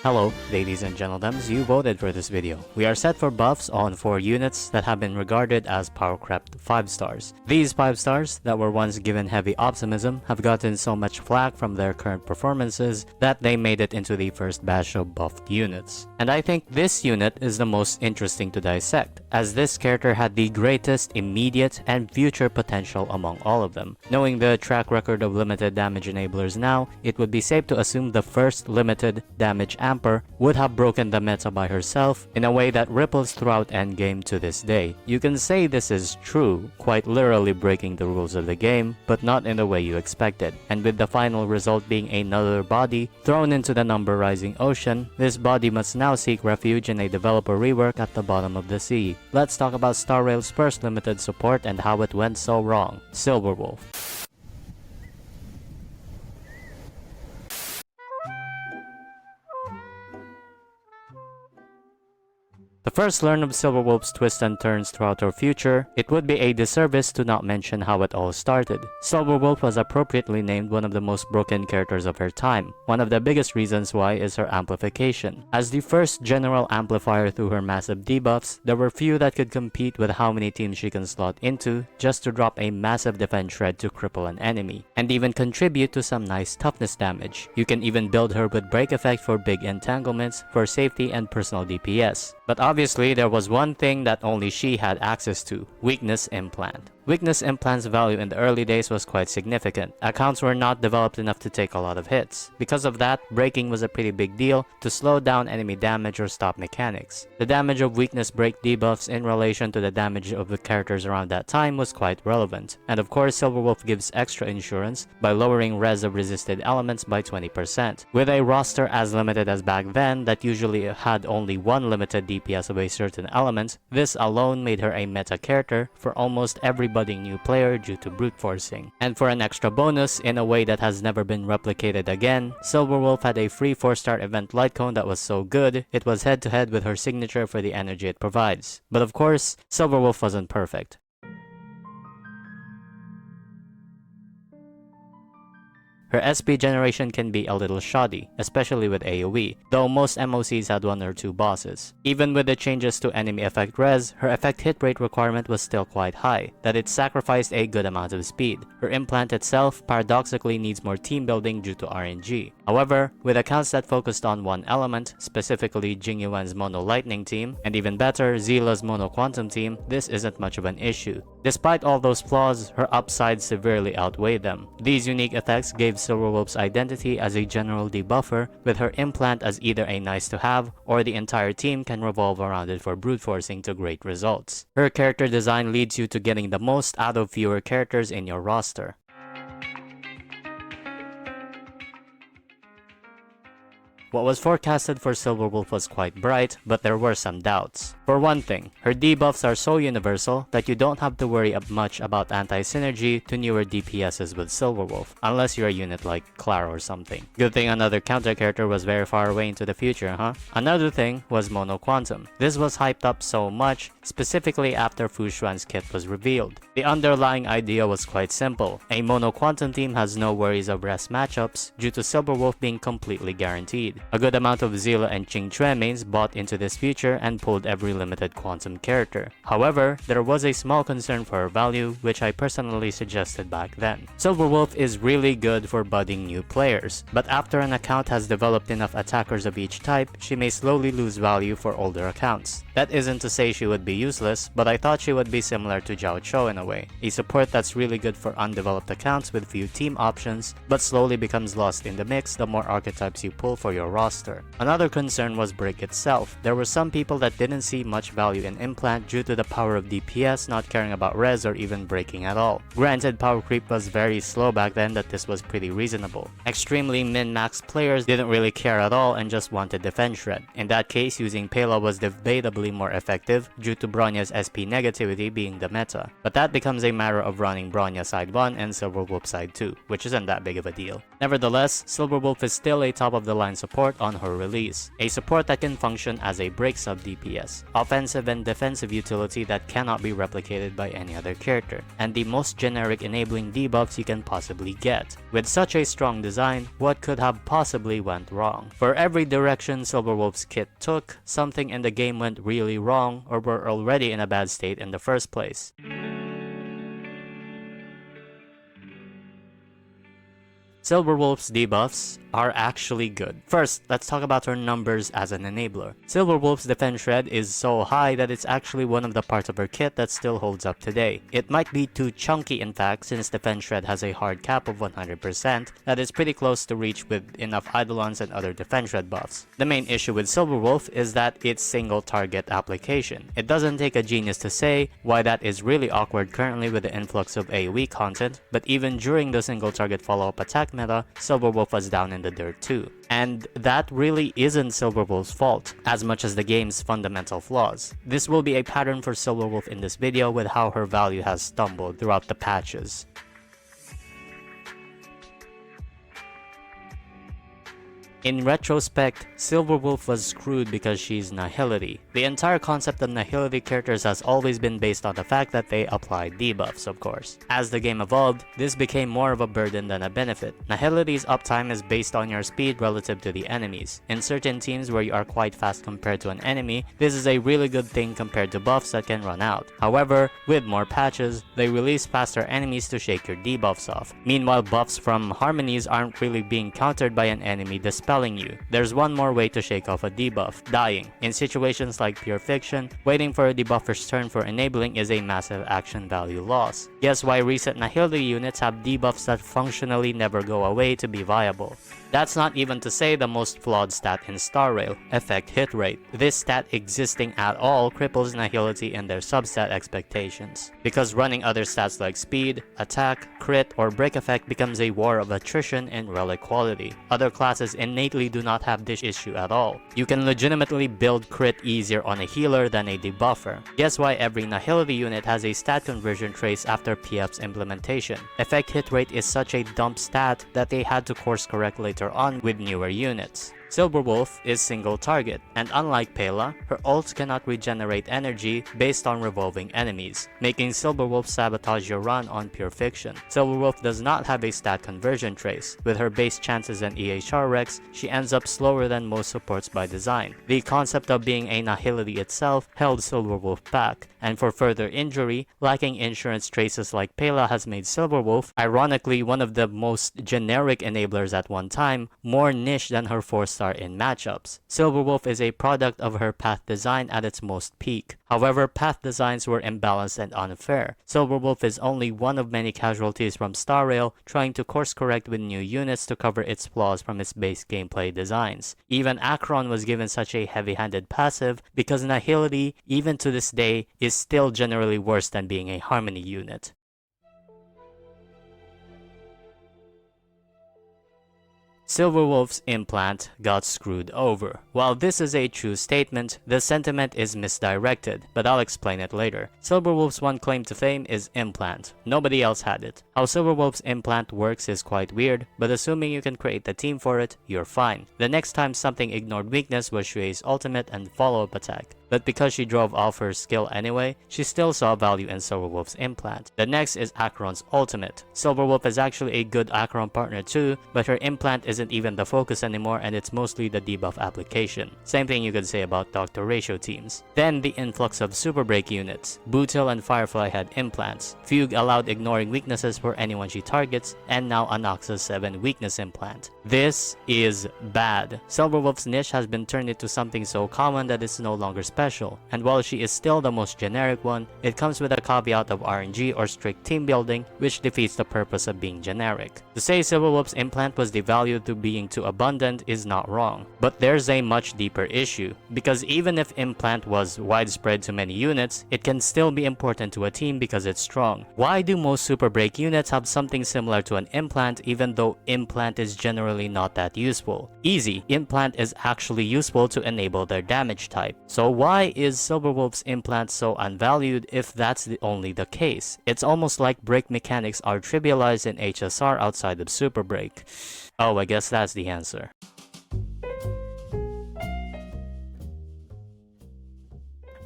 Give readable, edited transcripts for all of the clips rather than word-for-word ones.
Hello, ladies and gentlemen, you voted for this video. We are set for buffs on 4 units that have been regarded as power crept 5 stars. These 5 stars that were once given heavy optimism have gotten so much flack from their current performances that they made it into the first batch of buffed units. And I think this unit is the most interesting to dissect, as this character had the greatest immediate and future potential among all of them. Knowing the track record of limited damage enablers now, it would be safe to assume the first limited damage amp would have broken the meta by herself in a way that ripples throughout endgame to this day. You can say this is true, quite literally breaking the rules of the game, but not in the way you expected. And with the final result being another body thrown into the number rising ocean, this body must now seek refuge in a developer rework at the bottom of the sea. Let's talk about Starrail's first limited support and how it went so wrong. Silverwolf. To first learn of Silverwolf's twists and turns throughout her future, it would be a disservice to not mention how it all started. Silverwolf was appropriately named one of the most broken characters of her time. One of the biggest reasons why is her amplification. As the first general amplifier through her massive debuffs, there were few that could compete with how many teams she can slot into just to drop a massive defense shred to cripple an enemy, and even contribute to some nice toughness damage. You can even build her with break effect for big entanglements, for safety and personal DPS. But obviously, there was one thing that only she had access to: weakness implant. Weakness implant's value in the early days was quite significant. Accounts were not developed enough to take a lot of hits. Because of that, breaking was a pretty big deal to slow down enemy damage or stop mechanics. The damage of weakness break debuffs in relation to the damage of the characters around that time was quite relevant. And of course, Silverwolf gives extra insurance by lowering res of resisted elements by 20%. With a roster as limited as back then that usually had only one limited DPS of a certain element, this alone made her a meta character for almost every budding new player due to brute forcing. And for an extra bonus, in a way that has never been replicated again, Silverwolf had a free 4-star event light cone that was so good, it was head to head with her signature for the energy it provides. But of course, Silverwolf wasn't perfect. Her SP generation can be a little shoddy, especially with AoE, though most MOCs had 1 or 2 bosses. Even with the changes to enemy effect res, her effect hit rate requirement was still quite high, that it sacrificed a good amount of speed. Her implant itself paradoxically needs more team building due to RNG. However, with accounts that focused on one element, specifically Jingyuan's Mono Lightning team, and even better, Zila's Mono Quantum team, this isn't much of an issue. Despite all those flaws, her upsides severely outweigh them. These unique effects gave Silverwolf's identity as a general debuffer, with her implant as either a nice to have or the entire team can revolve around it for brute forcing to great results. Her character design leads you to getting the most out of fewer characters in your roster. What was forecasted for Silverwolf was quite bright, but there were some doubts. For one thing, her debuffs are so universal that you don't have to worry much about anti-synergy to newer DPSs with Silverwolf, unless you're a unit like Clara or something. Good thing another counter character was very far away into the future, huh? Another thing was Mono Quantum. This was hyped up so much, specifically after Fu Xuan's kit was revealed. The underlying idea was quite simple. A Mono Quantum team has no worries of rest matchups due to Silverwolf being completely guaranteed. A good amount of Zila and Qingque mains bought into this feature and pulled every limited quantum character. However, there was a small concern for her value, which I personally suggested back then. Silverwolf is really good for budding new players, but after an account has developed enough attackers of each type, she may slowly lose value for older accounts. That isn't to say she would be useless, but I thought she would be similar to Zhao Chou in a way. A support that's really good for undeveloped accounts with few team options, but slowly becomes lost in the mix the more archetypes you pull for your roster. Another concern was break itself. There were some people that didn't see much value in implant due to the power of DPS not caring about res or even breaking at all. Granted, power creep was very slow back then, that this was pretty reasonable. Extremely min-max players didn't really care at all and just wanted defense shred. In that case, using Pela was debatably more effective due to Bronya's SP negativity being the meta. But that becomes a matter of running Bronya side 1 and Silverwolf side 2, which isn't that big of a deal. Nevertheless, Silverwolf is still a top of the line support on her release, a support that can function as a break sub DPS. offensive and defensive utility that cannot be replicated by any other character, and the most generic enabling debuffs you can possibly get. With such a strong design, what could have possibly went wrong? For every direction Silverwolf's kit took, something in the game went really wrong or were already in a bad state in the first place. Silverwolf's debuffs are actually good. First, let's talk about her numbers as an enabler. Silverwolf's defense shred is so high that it's actually one of the parts of her kit that still holds up today. It might be too chunky in fact, since defense shred has a hard cap of 100% that is pretty close to reach with enough eidolons and other defense shred buffs. The main issue with Silverwolf is that it's single target application. It doesn't take a genius to say why that is really awkward currently with the influx of AoE content, but even during the single target follow-up attack meta, Silverwolf was down in the dirt too. And that really isn't Silverwolf's fault, as much as the game's fundamental flaws. This will be a pattern for Silverwolf in this video with how her value has stumbled throughout the patches. In retrospect, Silverwolf was screwed because she's nihility. The entire concept of nihility characters has always been based on the fact that they apply debuffs, of course. As the game evolved, this became more of a burden than a benefit. Nihility's uptime is based on your speed relative to the enemies. In certain teams where you are quite fast compared to an enemy, this is a really good thing compared to buffs that can run out. However, with more patches, they release faster enemies to shake your debuffs off. Meanwhile, buffs from harmonies aren't really being countered by an enemy dispelling you. There's one more way to shake off a debuff: dying. In situations like Pure Fiction, waiting for a debuffer's turn for enabling is a massive action value loss. Guess why recent nihility units have debuffs that functionally never go away to be viable. That's not even to say the most flawed stat in Starrail, effect hit rate. This stat existing at all cripples nihility in their substat expectations, because running other stats like speed, attack, crit, or break effect becomes a war of attrition in relic quality. Other classes innately do not have this issue at all. You can legitimately build crit easier on a healer than a debuffer. Guess why every nihility unit has a stat conversion trace after PF's implementation? Effect hit rate is such a dumb stat that they had to course correct later on with newer units. Silverwolf is single target, and unlike Pela, her ults cannot regenerate energy based on revolving enemies, making Silverwolf sabotage your run on Pure Fiction. Silverwolf does not have a stat conversion trace. With her base chances and EHR Rex, she ends up slower than most supports by design. The concept of being a nihility itself held Silverwolf back, and for further injury, lacking insurance traces like Pela has made Silverwolf, ironically one of the most generic enablers at one time, more niche than her 4-star in matchups. Silverwolf is a product of her path design at its most peak. However, path designs were imbalanced and unfair. Silverwolf is only one of many casualties from Starrail trying to course correct with new units to cover its flaws from its base gameplay designs. Even Acheron was given such a heavy-handed passive because nihility, even to this day, is still generally worse than being a harmony unit. Silverwolf's implant got screwed over. While this is a true statement, the sentiment is misdirected, but I'll explain it later. Silverwolf's one claim to fame is implant. Nobody else had it. How Silverwolf's implant works is quite weird, but assuming you can create the team for it, you're fine. The next time something ignored weakness was Shuei's ultimate and follow-up attack. But because she drove off her skill anyway, she still saw value in Silverwolf's implant. The next is Acheron's ultimate. Silverwolf is actually a good Acheron partner too, but her implant isn't even the focus anymore and it's mostly the debuff application. Same thing you could say about Dr. Ratio teams. Then the influx of superbreak units. Bootil and Firefly had implants. Fugue allowed ignoring weaknesses for anyone she targets, and now Anoxa's 7 weakness implant. This is bad. Silverwolf's niche has been turned into something so common that it's no longer special, and while she is still the most generic one, it comes with a caveat of RNG or strict team building, which defeats the purpose of being generic. To say Silverwolf's implant was devalued to being too abundant is not wrong, but there's a much deeper issue, because even if implant was widespread to many units, it can still be important to a team because it's strong. Why do most super break units have something similar to an implant even though implant is generally not that useful? Easy, implant is actually useful to enable their damage type. So why is Silverwolf's implant so unvalued if that's only the case? It's almost like break mechanics are trivialized in HSR outside of super break. Oh, I guess that's the answer.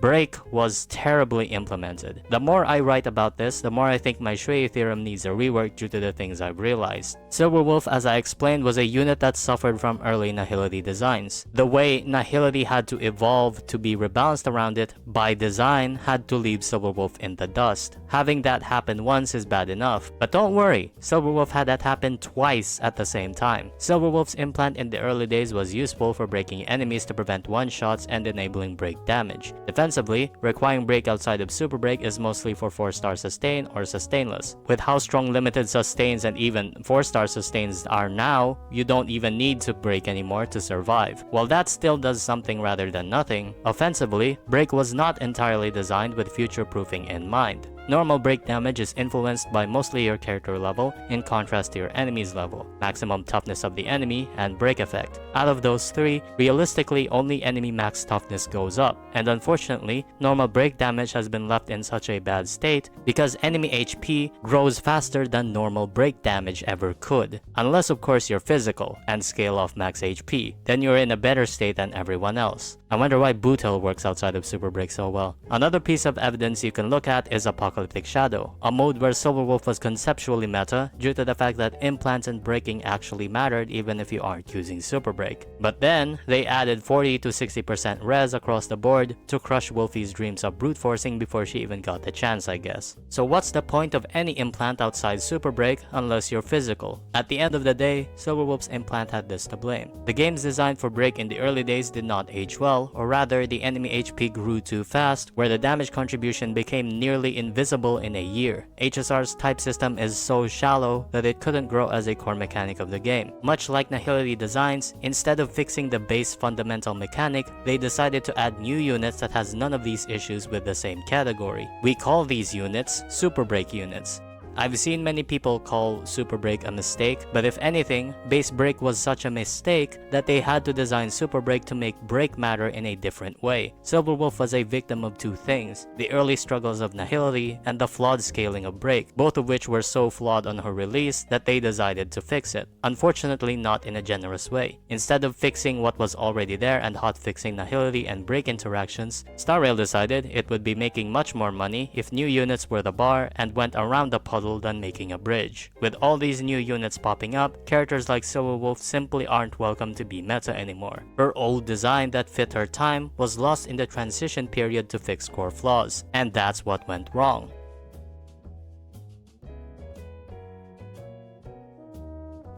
break was terribly implemented. The more I write about this, the more I think my Shui theorem needs a rework due to the things I've realized. Silverwolf, as I explained, was a unit that suffered from early nihility designs. The way nihility had to evolve to be rebalanced around it by design had to leave Silverwolf in the dust. Having that happen once is bad enough, but don't worry, Silverwolf had that happen twice at the same time. Silverwolf's implant in the early days was useful for breaking enemies to prevent one-shots and enabling break damage. Defensively, requiring break outside of super break is mostly for 4-star sustain or sustainless. With how strong limited sustains and even 4-star sustains are now, you don't even need to break anymore to survive. While that still does something rather than nothing, offensively, break was not entirely designed with future-proofing in mind. Normal break damage is influenced by mostly your character level in contrast to your enemy's level, maximum toughness of the enemy, and break effect. Out of those three, realistically only enemy max toughness goes up, and unfortunately, normal break damage has been left in such a bad state because enemy HP grows faster than normal break damage ever could. Unless of course you're physical and scale off max HP, then you're in a better state than everyone else. I wonder why boot hill works outside of super break so well. Another piece of evidence you can look at is Apocalyptic Shadow, a mode where Silverwolf was conceptually meta due to the fact that implants and breaking actually mattered even if you aren't using super break. But then, they added 40 to 60% res across the board to crush Wolfie's dreams of brute forcing before she even got the chance, I guess. So what's the point of any implant outside super break unless you're physical? At the end of the day, Silverwolf's implant had this to blame. The games designed for break in the early days did not age well, or rather the enemy HP grew too fast, where the damage contribution became nearly invisible in a year. HSR's type system is so shallow that it couldn't grow as a core mechanic of the game. Much like nihility designs, instead of fixing the base fundamental mechanic, they decided to add new units that has none of these issues with the same category. We call these units super break units. I've seen many people call super break a mistake, but if anything, base break was such a mistake that they had to design super break to make break matter in a different way. Silverwolf was a victim of two things: the early struggles of nihility and the flawed scaling of break, both of which were so flawed on her release that they decided to fix it. Unfortunately, not in a generous way. Instead of fixing what was already there and hotfixing nihility and break interactions, Starrail decided it would be making much more money if new units were the bar and went around the puddle than making a bridge. With all these new units popping up, characters like Silverwolf simply aren't welcome to be meta anymore. Her old design that fit her time was lost in the transition period to fix core flaws, and that's what went wrong.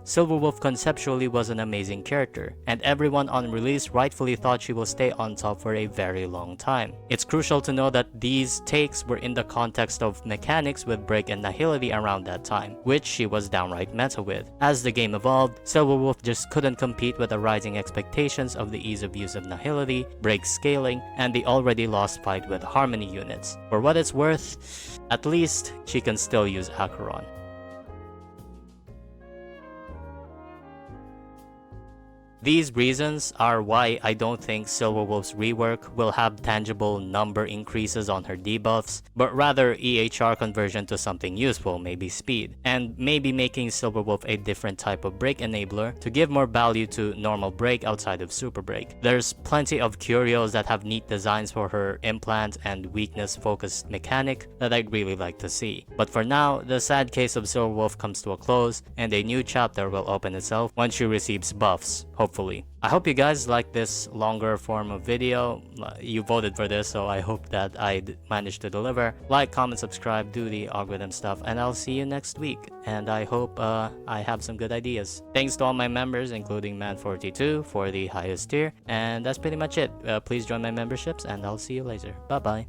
Silverwolf conceptually was an amazing character, and everyone on release rightfully thought she will stay on top for a very long time. It's crucial to know that these takes were in the context of mechanics with break and nihility around that time, which she was downright meta with. As the game evolved, Silverwolf just couldn't compete with the rising expectations of the ease of use of nihility, break scaling, and the already lost fight with harmony units. For what it's worth, at least she can still use Acheron. These reasons are why I don't think Silverwolf's rework will have tangible number increases on her debuffs, but rather EHR conversion to something useful, maybe speed, and maybe making Silverwolf a different type of break enabler to give more value to normal break outside of super break. There's plenty of curios that have neat designs for her implant and weakness focused mechanic that I'd really like to see. But for now, the sad case of Silverwolf comes to a close and a new chapter will open itself once she receives buffs, hopefully. I hope you guys like this longer form of video. You voted for this, so I hope that I managed to deliver. Like, comment, subscribe, do the algorithm stuff, and I'll see you next week. And I hope I have some good ideas. Thanks to all my members, including Man42 for the highest tier. And that's pretty much it. Please join my memberships, and I'll see you later. Bye bye.